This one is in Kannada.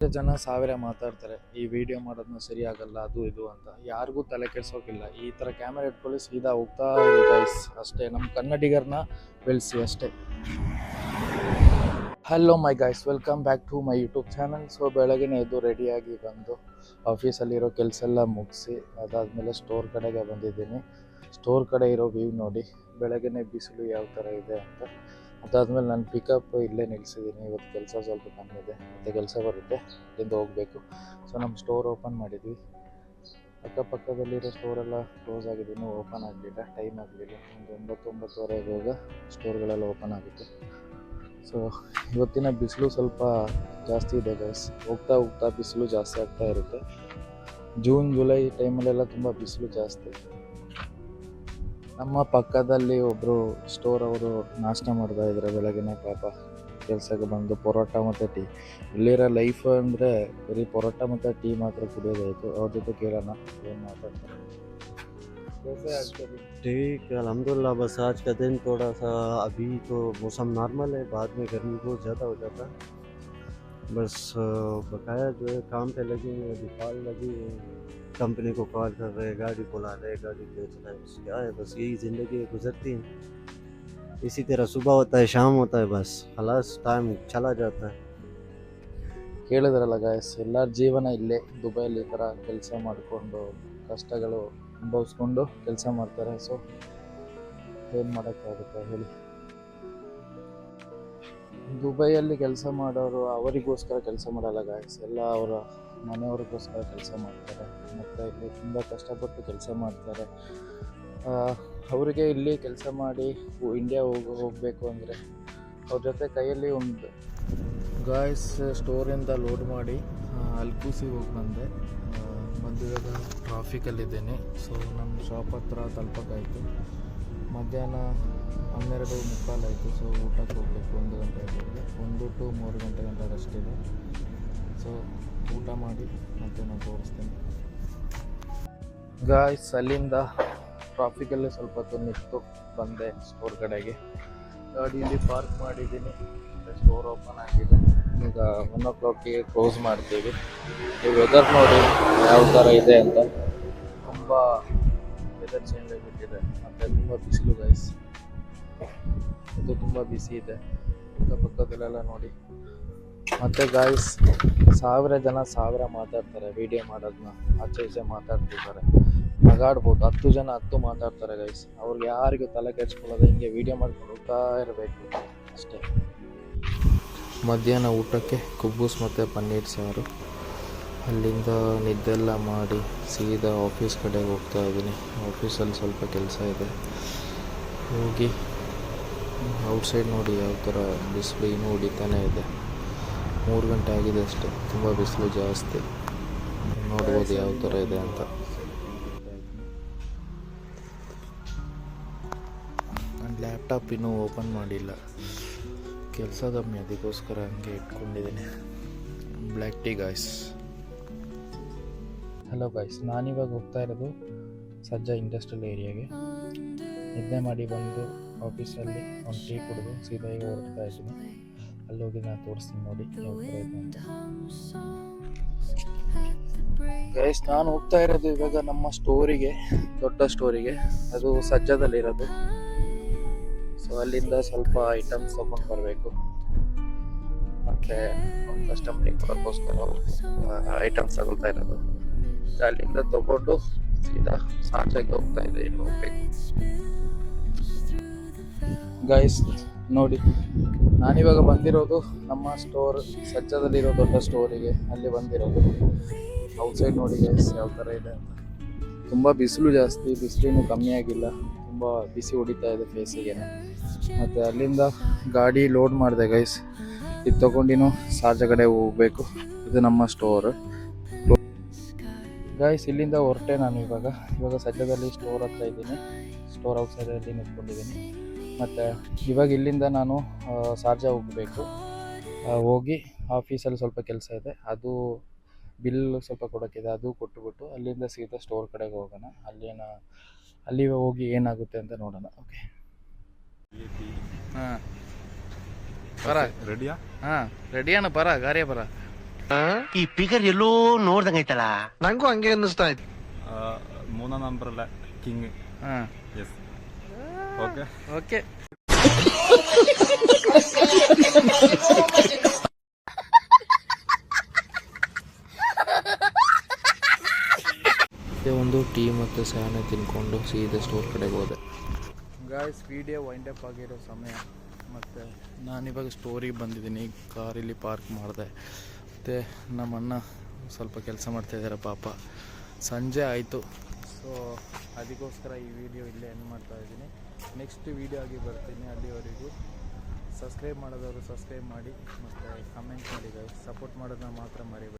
ಜನ ಸಾವಿರ ಮಾತಾಡ್ತಾರೆ ಈ ವಿಡಿಯೋ ಮಾಡೋದನ್ನ ಸರಿ ಆಗಲ್ಲ ಅದು ಇದು ಅಂತ. ಯಾರಿಗೂ ತಲೆ ಕೆಡ್ಸೋಕಿಲ್ಲ. ಈ ಥರ ಕ್ಯಾಮೆರಾ ಇಟ್ಕೊಳ್ಳಿ, ಸೀದಾ ಹೋಗ್ತಾ ಇರಿ ಗೈಸ್. ಅಷ್ಟೇ, ನಮ್ಮ ಕನ್ನಡಿಗರನ್ನ ಬೆಳೆಸಿ ಅಷ್ಟೇ. Hello my guys, welcome back to my YouTube channel. So ಬೆಳಗ್ಗೆ ಎದ್ದು ರೆಡಿಯಾಗಿ ಬಂದು ಆಫೀಸಲ್ಲಿರೋ ಕೆಲಸ ಎಲ್ಲ ಮುಗಿಸಿ ಅದಾದಮೇಲೆ ಸ್ಟೋರ್ ಕಡೆಗೆ ಬಂದಿದ್ದೀನಿ. ಸ್ಟೋರ್ ಕಡೆ ಇರೋ ವ್ಯೂ ನೋಡಿ, ಬೆಳಗ್ಗೆ ಬಿಸಿಲು ಯಾವ ಥರ ಇದೆ ಅಂತ. ಅದಾದಮೇಲೆ ನಾನು ಪಿಕಪ್ ಇಲ್ಲೇ ನಿಲ್ಲಿಸಿದ್ದೀನಿ. ಇವತ್ತು ಕೆಲಸ ಸ್ವಲ್ಪ ಕಮ್ಮಿ ಇದೆ, ಮತ್ತು ಕೆಲಸ ಬರುತ್ತೆ, ಇಲ್ಲಿಂದ ಹೋಗಬೇಕು. ಸೊ ನಮ್ಮ ಸ್ಟೋರ್ ಓಪನ್ ಮಾಡಿದ್ವಿ. ಅಕ್ಕಪಕ್ಕದಲ್ಲಿರೋ ಸ್ಟೋರೆಲ್ಲ ಕ್ಲೋಸ್ ಆಗಿದೆ, ಇನ್ನೂ ಓಪನ್ ಆಗಲಿಲ್ಲ, ಟೈಮ್ ಆಗಲಿಲ್ಲ. ಒಂದು 9-9:30 ಬೇಗ ಸ್ಟೋರ್ಗಳೆಲ್ಲ ಓಪನ್ ಆಗುತ್ತೆ. ಸೊ ಇವತ್ತಿನ ಬಿಸಿಲು ಸ್ವಲ್ಪ ಜಾಸ್ತಿ ಇದೆ ಗೈಸ್. ಹೋಗ್ತಾ ಹೋಗ್ತಾ ಬಿಸಿಲು ಜಾಸ್ತಿ ಆಗ್ತಾ ಇರುತ್ತೆ. ಜೂನ್ ಜುಲೈ ಟೈಮಲ್ಲೆಲ್ಲ ತುಂಬ ಬಿಸಿಲು ಜಾಸ್ತಿ. ನಮ್ಮ ಪಕ್ಕದಲ್ಲಿ ಒಬ್ಬರು ಸ್ಟೋರ್ ಅವರು ನಾಷ್ಟ ಮಾಡ್ತಾ ಇದ್ದಾರೆ ಬೆಳಗ್ಗೆನೇ. ಪಾಪ ಕೆಲಸಕ್ಕೆ ಬಂದು ಪರೋಟ ಮತ್ತು ಟೀ. ಇಲ್ಲಿರೋ ಲೈಫ್ ಅಂದರೆ ಬರೀ ಪರೋಟ ಮತ್ತು ಟೀ ಮಾತ್ರ ಕುಡಿಯೋದಾಯಿತು. ಅವ್ರ ಜೊತೆ ಕೇಳೋಣ ಏನು ಮಾತಾಡ್ತಾರೆ. ठीक है अल्हम्दुलिल्लाह। बस आज का दिन थोड़ा सा अभी तो मौसम नॉर्मल है, बाद में गर्मी बहुत ज़्यादा हो जाता है। बस बकाया जो है काम पे लगे हैं, अभी कॉल लगी है, कंपनी को कॉल कर रहे हैं, गाड़ी बुला रहे हैं, गाड़ी बेच रहे हैं। बस क्या है, बस यही ज़िंदगी गुजरती है। इसी तरह सुबह होता है, शाम होता है, बस खलास टाइम चला जाता है। ಕೇಳಿದ್ರಲ್ಲ ಗಾಯಸ್, ಎಲ್ಲರ ಜೀವನ ಇಲ್ಲೇ ದುಬೈಲಿ ಈ ಥರ ಕೆಲಸ ಮಾಡಿಕೊಂಡು ಕಷ್ಟಗಳು ಅನುಭವಿಸ್ಕೊಂಡು ಕೆಲಸ ಮಾಡ್ತಾರೆ. ಸೊ ಏನು ಮಾಡೋಕ್ಕಾಗುತ್ತೆ ಹೇಳಿ. ದುಬೈಯಲ್ಲಿ ಕೆಲಸ ಮಾಡೋರು ಅವರಿಗೋಸ್ಕರ ಕೆಲಸ ಮಾಡಲ್ಲ ಗಾಯಸ್, ಎಲ್ಲ ಅವರ ಮನೆಯವ್ರಿಗೋಸ್ಕರ ಕೆಲಸ ಮಾಡ್ತಾರೆ. ಮತ್ತು ಇಲ್ಲಿ ತುಂಬ ಕಷ್ಟಪಟ್ಟು ಕೆಲಸ ಮಾಡ್ತಾರೆ. ಅವರಿಗೆ ಇಲ್ಲಿ ಕೆಲಸ ಮಾಡಿ ಇಂಡಿಯಾ ಹೋಗಬೇಕು ಅಂದರೆ ಅವ್ರ ಜೊತೆ ಕೈಯಲ್ಲಿ ಒಂದು ಗಾಯ್ಸ್ ಸ್ಟೋರಿಂದ ಲೋಡ್ ಮಾಡಿ ಅಲ್ಕೂಸಿಗೆ ಹೋಗಿ ಬಂದೆ. ಇವಾಗ ಟ್ರಾಫಿಕಲ್ಲಿದ್ದೇನೆ. ಸೊ ನಮ್ಮ ಶಾಪ್ ಹತ್ರ ತಲುಪಕ್ಕಾಯಿತು. ಮಧ್ಯಾಹ್ನ 12:45 ಆಯಿತು. ಸೊ ಊಟಕ್ಕೆ ಹೋಗಬೇಕು. 1 ಗಂಟೆ ಆಗಿದೆ. 1 to 3 ಗಂಟೆ ಗಂಟ ರೆಸ್ಟ್ ಇದೆ. ಸೊ ಊಟ ಮಾಡಿ ಮತ್ತೆ ನಾನು ತೋರಿಸ್ತೇನೆ ಗಾಯ್ಸ್. ಅಲ್ಲಿಂದ ಟ್ರಾಫಿಕಲ್ಲಿ ಸ್ವಲ್ಪ ಹೊತ್ತು ನಿಂತು ಬಂದೆ ಸ್ಟೋರ್ ಕಡೆಗೆ. ಗಾಡಿಯಲ್ಲಿ ಪಾರ್ಕ್ ಮಾಡಿದ್ದೀನಿ. ಸ್ಟೋರ್ ಓಪನ್ ಆಗಿದೆ. ಈಗ 1 o'clockಗೆ ಕ್ಲೋಸ್ ಮಾಡ್ತೀವಿ. ಈ ವೆದರ್ ನೋಡಿ ಯಾವ ಥರ ಇದೆ ಅಂತ. ತುಂಬ ವೆದರ್ ಚೇಂಜ್ ಆಗಿಬಿಟ್ಟಿದೆ. ಮತ್ತು ತುಂಬ ಬಿಸಿಲು ಗೈಸ್, ಇದು ತುಂಬ ಬಿಸಿ ಇದೆ. ಅಕ್ಕಪಕ್ಕದಲ್ಲೆಲ್ಲ ನೋಡಿ. ಮತ್ತು ಗಾಯ್ಸ್, ಸಾವಿರ ಮಾತಾಡ್ತಾರೆ ವಿಡಿಯೋ ಮಾಡೋದನ್ನ. ಆಚೆ ಈಚೆ ಮಾತಾಡ್ತಿದ್ದಾರೆ, ನಗಾಡ್ಬೋದು. 10 ಜನ 10 ಮಾತಾಡ್ತಾರೆ ಗೈಸ್. ಅವ್ರಿಗೆ ಯಾರಿಗೂ ತಲೆ ಕೆಡ್ಸ್ಕೊಳ್ಳೋದು, ಹಿಂಗೆ ವಿಡಿಯೋ ಮಾಡ್ಕೊಂಡು ಹೋಗ್ತಾ ಇರಬೇಕು ಅಷ್ಟೇ. ಮಧ್ಯಾಹ್ನ ಊಟಕ್ಕೆ ಕುಬ್ಬೂಸ್ ಮತ್ತು ಪನ್ನೀರ್ ಸಾರು. ಅಲ್ಲಿಂದ ನಿದ್ದೆಲ್ಲ ಮಾಡಿ ಸೀದಾ ಆಫೀಸ್ ಕಡೆಗೆ ಹೋಗ್ತಾ ಇದ್ದೀನಿ. ಆಫೀಸಲ್ಲಿ ಸ್ವಲ್ಪ ಕೆಲಸ ಇದೆ. ಹೋಗಿ ಔಟ್ಸೈಡ್ ನೋಡಿ ಯಾವ ಥರ ಬಿಸಿಲು ಇನ್ನೂ ಹೊಡಿತಾನೆ ಇದೆ. 3 ಗಂಟೆ ಆಗಿದೆ ಅಷ್ಟೇ, ತುಂಬ ಬಿಸಿಲು ಜಾಸ್ತಿ. ನೋಡ್ಬೋದು ಯಾವ ಥರ ಇದೆ ಅಂತ. ನನ್ನ ಲ್ಯಾಪ್ಟಾಪ್ ಇನ್ನೂ ಓಪನ್ ಮಾಡಿಲ್ಲ, ಕೆಲಸ ಕಮ್ಮಿ, ಅದಕ್ಕೋಸ್ಕರ ಹಂಗೆ ಇಟ್ಕೊಂಡಿದ್ದೀನಿ. Black tea guys. Hello guys, ನಾನಿವಾಗ ಹೋಗ್ತಾ ಇರೋದು ಸಜ್ಜಾ ಇಂಡಸ್ಟ್ರಿಯಲ್ ಏರಿಯಾಗೆ. ನಿದ್ದೆ ಮಾಡಿ ಬಂದು ಆಫೀಸಲ್ಲಿ ಒಂದು ಟೀ ಕುಡಿದು ಸೀದಾ ಈಗ ಹೊರಡ್ತಾ ಇದ್ದೀನಿ. ಅಲ್ಲಿ ಹೋಗಿ ನಾನು ತೋರಿಸ್ತೀನಿ ನೋಡಿ ಯಾವ ಥರ ಇದೆ ಅಂತ. ಗೈಸ್, ನಾನು ಹೋಗ್ತಾ ಇರೋದು ಇವಾಗ ನಮ್ಮ ಸ್ಟೋರಿಗೆ, ದೊಡ್ಡ ಸ್ಟೋರಿಗೆ. ಅದು ಸಜ್ಜಾದಲ್ಲಿರೋದು. ಸೊ ಅಲ್ಲಿಂದ ಸ್ವಲ್ಪ ಐಟಮ್ಸ್ ತೊಗೊಂಡು ಬರಬೇಕು. ಮತ್ತು ಒಂದು ಕಸ್ಟಮರಿಗೆ ಕೊಡೋಕ್ಕೋಸ್ಕರ ಐಟಮ್ಸ್ ತಗೊಳ್ತಾ ಇರೋದು. ಅಲ್ಲಿಂದ ತೊಗೊಂಡು ಸೀದಾ ಸಾಂಜಾಗೆ ಹೋಗ್ತಾ ಇದೆ, ಹೋಗ್ಬೇಕು. ಗೈಸ್ ನೋಡಿ, ನಾನಿವಾಗ ಬಂದಿರೋದು ನಮ್ಮ ಸ್ಟೋರ್ ಸಜ್ಜಾದಲ್ಲಿರೋ ದೊಡ್ಡ ಸ್ಟೋರಿಗೆ. ಅಲ್ಲಿ ಬಂದಿರೋದು. ಔಟ್ಸೈಡ್ ನೋಡಿ ಗೈಸ್ ಯಾವ ಥರ ಇದೆ ಅಂತ. ತುಂಬ ಬಿಸಿಲು ಜಾಸ್ತಿ, ಬಿಸಿಲಿನೂ ಕಮ್ಮಿ ಆಗಿಲ್ಲ. ತುಂಬ ಬಿಸಿ ಹೊಡಿತಾ ಇದೆ ಫೇಸಿಗೆ. ಮತ್ತು ಅಲ್ಲಿಂದ ಗಾಡಿ ಲೋಡ್ ಮಾಡಿದೆ ಗೈಸ್. ಇದು ತೊಗೊಂಡಿನೂ ಸಾರ್ಜ ಕಡೆ ಹೋಗಬೇಕು. ಇದು ನಮ್ಮ ಸ್ಟೋರ್ ಗೈಸ್. ಇಲ್ಲಿಂದ ಹೊರಟೆ ನಾನು ಇವಾಗ ಸದ್ಯದಲ್ಲಿ ಸ್ಟೋರ್ ಹತ್ರ ಇದ್ದೀನಿ. ಸ್ಟೋರ್ ಔಟ್ಸೈಡಲ್ಲಿ ನಿಂತ್ಕೊಂಡಿದ್ದೀನಿ. ಮತ್ತು ಇವಾಗ ಇಲ್ಲಿಂದ ನಾನು ಸಾರ್ಜಾ ಹೋಗಬೇಕು. ಹೋಗಿ ಆಫೀಸಲ್ಲಿ ಸ್ವಲ್ಪ ಕೆಲಸ ಇದೆ, ಅದು ಬಿಲ್ ಸ್ವಲ್ಪ ಕೊಡೋಕ್ಕಿದೆ, ಅದು ಕೊಟ್ಟುಬಿಟ್ಟು ಅಲ್ಲಿಂದ ಸೀದಾ ಸ್ಟೋರ್ ಕಡೆಗೆ ಹೋಗೋಣ. ಅಲ್ಲಿ ಹೋಗಿ ಏನಾಗುತ್ತೆ ಅಂತ ನೋಡೋಣ. ಓಕೆ. ಹಾಂ ಬರ ರೆಡಿಯಾ? ಹಾಂ ರೆಡಿಯಾನ, ಬರ ಗಾರಿಯ ಬರ. ಈ ಫಿಗರ್ ಎಲ್ಲೋ ನೋಡ್ದಂಗೈತಲ್ಲ. ನಂಗೂ ಹಂಗೆ ಅನ್ನಿಸ್ತಾ ಇತ್ತು. 3 ನಂಬರಲ್ಲ ಕಿಂಗ್. ಹಾಂ ಎಸ್. Okay okay. ಒಂದು ಟೀ ಮತ್ತು ಸ್ಯಾನೆ ತಿನ್ಕೊಂಡು ಸೀದಾ ಸ್ಟೋರ್ ಕಡೆಗೆ ಹೋದೆ. ಗಾಯ್ಸ್ ವಿಡಿಯೋ ವೈಂಡಪ್ ಆಗಿರೋ ಸಮಯ. ಮತ್ತು ನಾನಿವಾಗ ಸ್ಟೋರಿಗೆ ಬಂದಿದ್ದೀನಿ. ಕಾರಿಲ್ಲಿ ಪಾರ್ಕ್ ಮಾಡಿದೆ. ಮತ್ತು ನಮ್ಮಣ್ಣ ಸ್ವಲ್ಪ ಕೆಲಸ ಮಾಡ್ತಾಯಿದ್ದಾರೆ ಪಾಪ. ಸಂಜೆ ಆಯಿತು. ಸೊ ಅದಕ್ಕೋಸ್ಕರ ಈ ವಿಡಿಯೋ ಇಲ್ಲೇ ಎಂಡ್ ಮಾಡ್ತಾಯಿದ್ದೀನಿ. ನೆಕ್ಸ್ಟ್ ವಿಡಿಯೋ ಆಗಿ ಬರ್ತೀನಿ. ಅಲ್ಲಿವರೆಗೂ ಸಬ್ಸ್ಕ್ರೈಬ್ ಮಾಡೋದವರು ಸಬ್ಸ್ಕ್ರೈಬ್ ಮಾಡಿ ಮತ್ತು ಕಮೆಂಟ್ ಮಾಡಿ. ಸಪೋರ್ಟ್ ಮಾಡೋದನ್ನ ಮಾತ್ರ ಮರಿಬೇಡಿ.